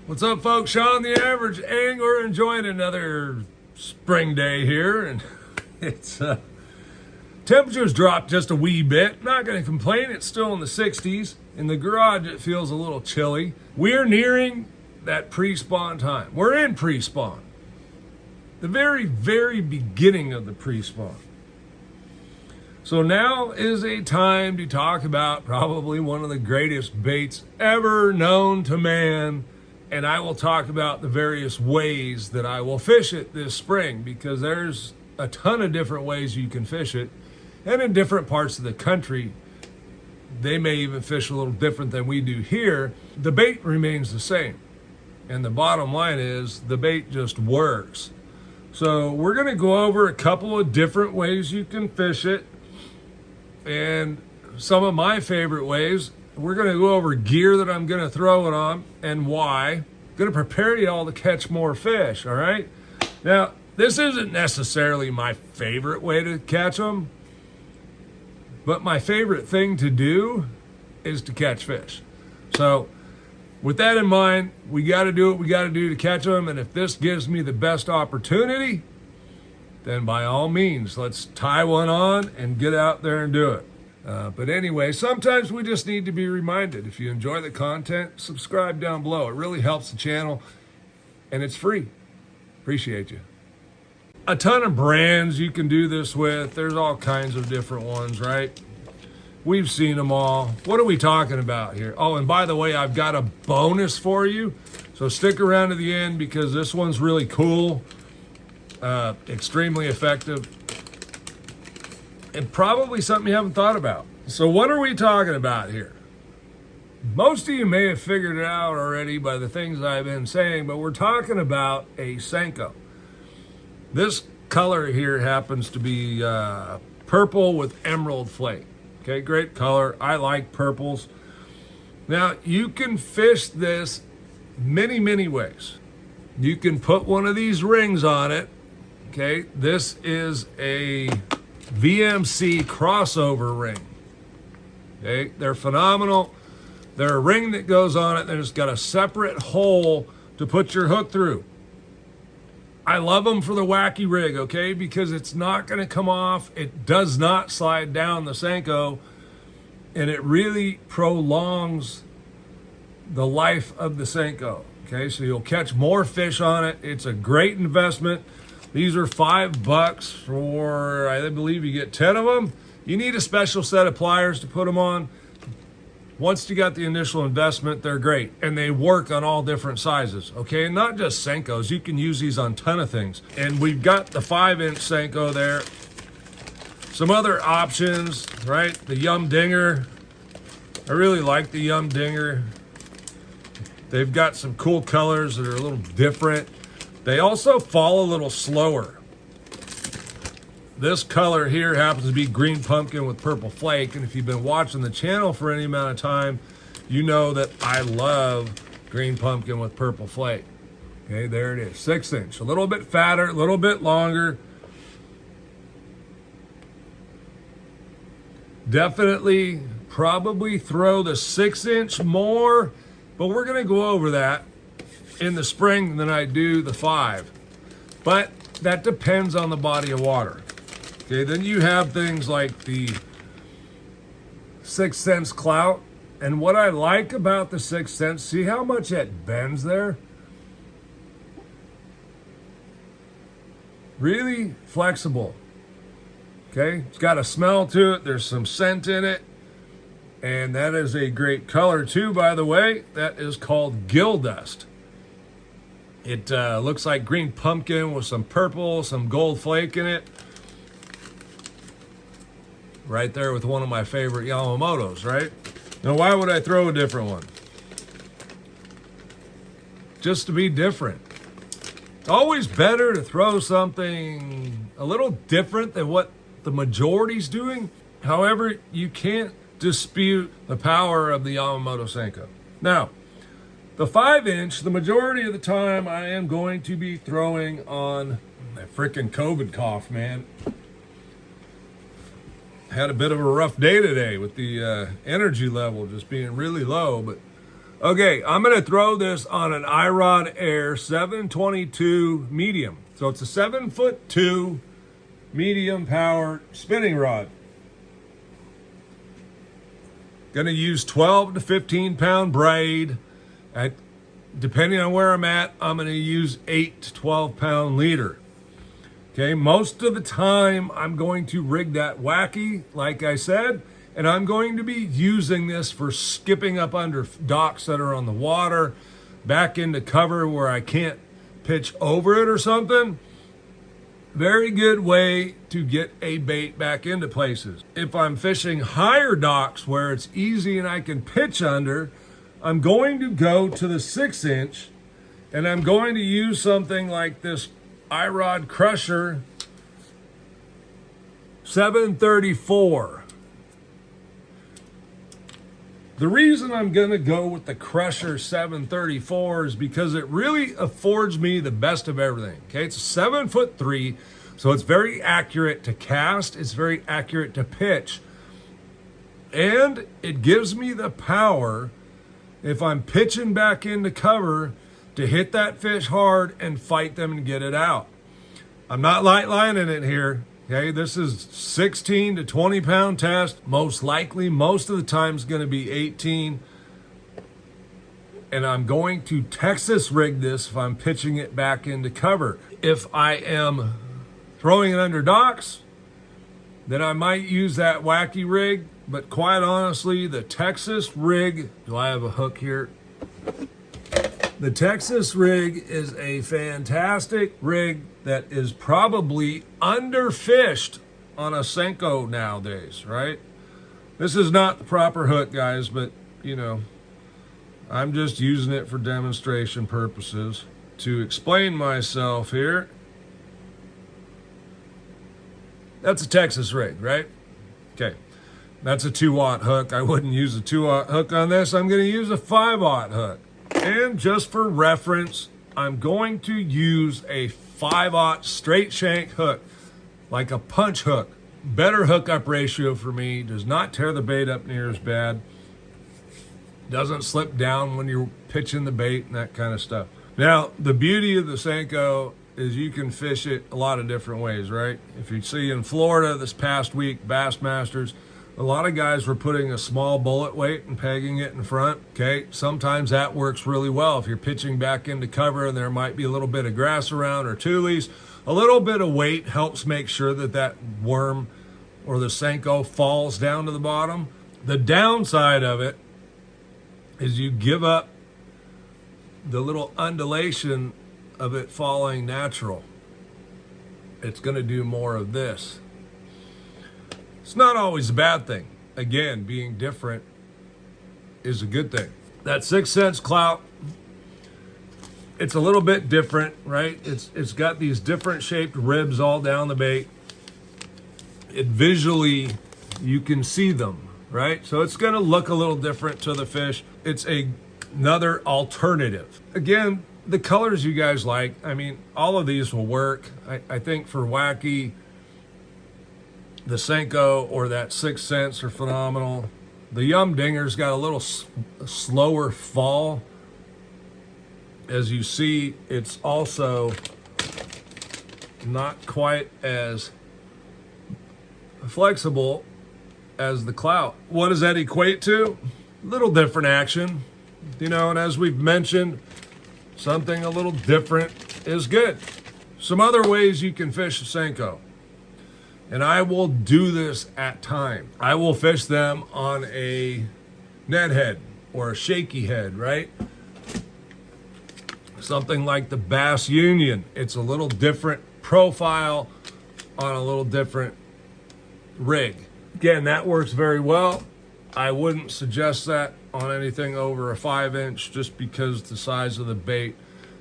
What's up, folks? Sean, the average angler, enjoying another spring day here, and it's temperatures dropped just a wee bit. Not going to complain. It's still in the 60s. In the garage, it feels a little chilly. We're nearing that pre-spawn time. We're in pre-spawn. The very, very beginning of the pre-spawn. So now is a time to talk about probably one of the greatest baits ever known to man. And I will talk about the various ways that I will fish it this spring, because there's a ton of different ways you can fish it. And in different parts of the country, they may even fish a little different than we do here. The bait remains the same. And the bottom line is the bait just works. So we're going to go over a couple of different ways you can fish it. And some of my favorite ways. We're going to go over gear that I'm going to throw it on and why. I'm going to prepare you all to catch more fish, all right? Now, this isn't necessarily my favorite way to catch them, but my favorite thing to do is to catch fish. So with that in mind, we got to do what we got to do to catch them, and if this gives me the best opportunity, then by all means, let's tie one on and get out there and do it. But anyway, sometimes we just need to be reminded. If you enjoy the content, subscribe down below. It really helps the channel, and it's free. Appreciate you. A ton of brands you can do this with. There's all kinds of different ones, right? We've seen them all. What are we talking about here? Oh, and by the way, I've got a bonus for you. So stick around to the end, because this one's really cool, extremely effective, and probably something you haven't thought about. So what are we talking about here? Most of you may have figured it out already by the things I've been saying, but we're talking about a Senko. This color here happens to be purple with emerald flake. Okay, great color. I like purples. Now, you can fish this many, many ways. You can put one of these rings on it. Okay, this is a VMC crossover ring. Okay, they're phenomenal. They're a ring that goes on it, and it's got a separate hole to put your hook through. I love them for the wacky rig, okay, because it's not going to come off. It does not slide down the Senko, and it really prolongs the life of the Senko. Okay, so you'll catch more fish on it. It's a great investment. These are $5 for, I believe you get 10 of them. You need a special set of pliers to put them on. Once you got the initial investment, they're great. And they work on all different sizes, okay? And not just Senkos. You can use these on a ton of things. And we've got the 5-inch Senko there. Some other options, right? The Yum Dinger. I really like the Yum Dinger. They've got some cool colors that are a little different. They also fall a little slower. This color here happens to be green pumpkin with purple flake. And if you've been watching the channel for any amount of time, you know that I love green pumpkin with purple flake. Okay, there it is, 6-inch. A little bit fatter, a little bit longer. Definitely, probably throw the 6-inch more, but we're gonna go over that in the spring than I do the 5. But that depends on the body of water. Okay, then you have things like the 6 cents clout. And what I like about the 6 cents, see how much it bends there? Really flexible. Okay, it's got a smell to it. There's some scent in it. And that is a great color too, by the way. That is called gill dust. It looks like green pumpkin with some purple, some gold flake in it. Right there with one of my favorite Yamamotos, right? Now, why would I throw a different one? Just to be different. It's always better to throw something a little different than what the majority's doing. However, you can't dispute the power of the Yamamoto Senko. Now, the 5-inch, the majority of the time I am going to be throwing on that freaking COVID cough, man. Had a bit of a rough day today with the energy level just being really low, but Okay, I'm going to throw this on an iRod Air 722 medium. So it's a 7'2" medium power spinning rod. Going to use 12 to 15 pound braid. Depending on where I'm at, I'm going to use 8 to 12 pound leader. Okay, most of the time I'm going to rig that wacky, like I said, and I'm going to be using this for skipping up under docks that are on the water, back into cover where I can't pitch over it or something. Very good way to get a bait back into places. If I'm fishing higher docks where it's easy and I can pitch under, I'm going to go to the 6" and I'm going to use something like this iRod Crusher 734. The reason I'm going to go with the Crusher 734 is because it really affords me the best of everything. Okay, it's 7'3", so it's very accurate to cast, it's very accurate to pitch, and it gives me the power, if I'm pitching back into cover, to hit that fish hard and fight them and get it out. I'm not light lining it here. Okay, this is 16 to 20 pound test. Most likely, most of the time is going to be 18. And I'm going to Texas rig this if I'm pitching it back into cover. If I am throwing it under docks, then I might use that wacky rig. But quite honestly, the Texas rig, do I have a hook here? The Texas rig is a fantastic rig that is probably underfished on a Senko nowadays, right? This is not the proper hook, guys, but, you know, I'm just using it for demonstration purposes. To explain myself here, that's a Texas rig, right? Okay, that's a 2-aught hook. I wouldn't use a 2-aught hook on this. I'm going to use a 5-aught hook. And just for reference, I'm going to use a 5-aught straight shank hook, like a punch hook. Better hookup ratio for me, does not tear the bait up near as bad, doesn't slip down when you're pitching the bait and that kind of stuff. Now, the beauty of the Senko is you can fish it a lot of different ways, right? If you see in Florida this past week, Bassmasters, a lot of guys were putting a small bullet weight and pegging it in front, okay? Sometimes that works really well. If you're pitching back into cover and there might be a little bit of grass around or tulies, a little bit of weight helps make sure that that worm or the Senko falls down to the bottom. The downside of it is you give up the little undulation of it falling natural. It's going to do more of this. It's not always a bad thing. Again, being different is a good thing. That 6 cents clout, it's a little bit different, right? It's got these different shaped ribs all down the bait. It visually, you can see them, right? So it's going to look a little different to the fish. It's another alternative. Again, the colors you guys like, I mean, all of these will work. I think for wacky, the Senko or that 6 cents are phenomenal. The Yum Dinger's got a little slower fall. As you see, it's also not quite as flexible as the clout. What does that equate to? Little different action, you know, and as we've mentioned, something a little different is good. Some other ways you can fish a Senko, and I will do this at time. I will fish them on a net head or a shaky head, right? Something like the Bass Union. It's a little different profile on a little different rig. Again, that works very well. I wouldn't suggest that on anything over a 5" just because the size of the bait,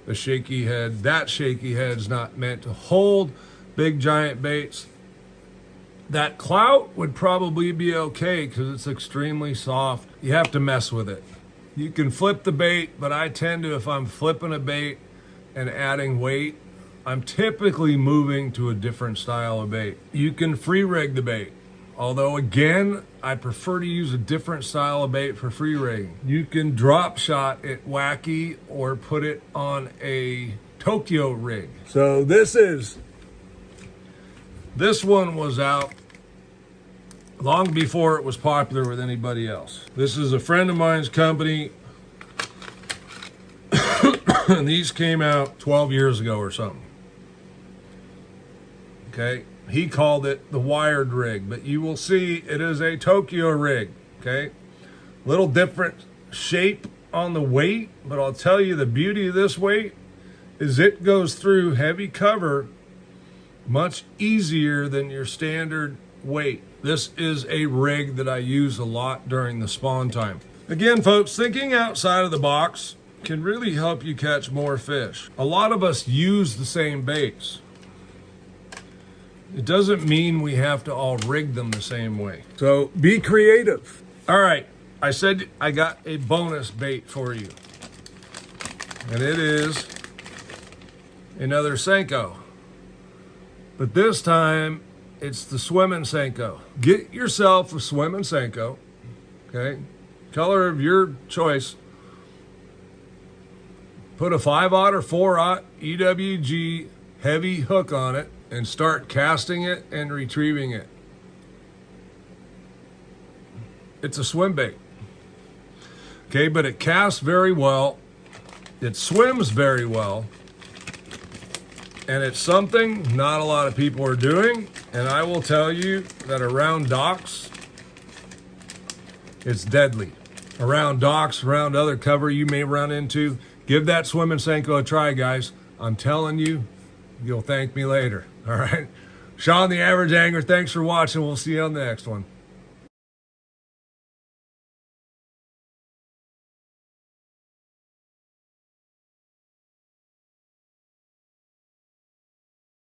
the shaky head, that shaky head's not meant to hold big giant baits. That clout would probably be okay because it's extremely soft. You have to mess with it. You can flip the bait, but I tend to, if I'm flipping a bait and adding weight, I'm typically moving to a different style of bait. You can free rig the bait. Although again, I prefer to use a different style of bait for free rigging. You can drop shot it wacky or put it on a Tokyo rig. So this one was out long before it was popular with anybody else. This is a friend of mine's company. And these came out 12 years ago or something. Okay, he called it the wired rig, but you will see it is a Tokyo rig. Okay, little different shape on the weight, but I'll tell you the beauty of this weight is it goes through heavy cover much easier than your standard weight. This is a rig that I use a lot during the spawn time. Again, folks, thinking outside of the box can really help you catch more fish. A lot of us use the same baits. It doesn't mean we have to all rig them the same way. So be creative. All right, I said I got a bonus bait for you. And it is another Senko. But this time, it's the swimming Senko. Get yourself a swimming Senko, okay? Color of your choice. Put a 5/0 or 4/0 EWG heavy hook on it and start casting it and retrieving it. It's a swim bait. Okay, but it casts very well. It swims very well. And it's something not a lot of people are doing. And I will tell you that around docks, it's deadly. Around docks, around other cover you may run into, give that swimming Senko a try, guys. I'm telling you, you'll thank me later. All right. Sean, the Average Angler, thanks for watching. We'll see you on the next one.